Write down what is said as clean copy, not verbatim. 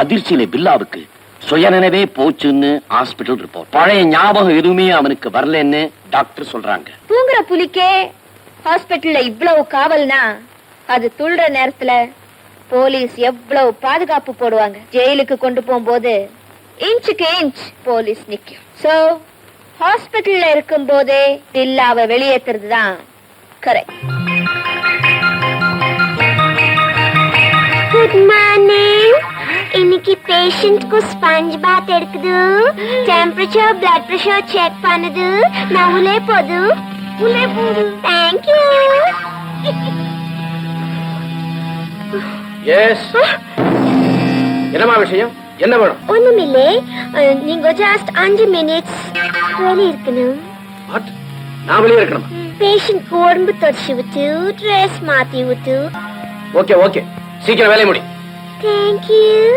அதிர்ச்சியில பில்லாவுக்கு சுயநினைவே போச்சுன்னு hospital report. பழைய ஞாபகம் எதுவுமே அவனுக்கு வரலன்னு டாக்டர் சொல்றாங்க. தூங்குற புலிக்கே ஹாஸ்பிடல்ல இவ்வளவு காவல்னா அது துள்ளுற நேரத்துல போலீஸ் எவ்வளவு பாதுகாப்பு போடுவாங்க. ஜெயிலுக்கு கொண்டு போகும்போது இன்ச்சுக்கு இன்ச் போலீஸ் நிக்கும். சோ ஹாஸ்பிடல்ல இருக்கும் போதே பில்லாவை வெளியேற்றுறதுதான் கரெக்ட். Good morning. இன்னைக்கு பேஷண்ட்க்கு ஸ்பஞ்ச் பாத் எடுக்குது, டெம்பரேச்சர் பிளட் பிரஷர் செக் பண்ணுது. நான் உள்ளே போது. Thank you. எஸ். என்னமா விஷயம்? என்ன வேணும்? ஒண்ணுமில்லை, நீங்க ஜஸ்ட் 5 மினிட்ஸ் வெளியே இருக்கணும். வாட்? நான் வெளியே இருக்கணுமா? பேஷண்ட் உடம்பு தொடச்சு விட்டு ட்ரெஸ் மாத்தி விட்டு. ஓகே ஓகே, சீக்கிரம் வேலைய முடி. Thank you.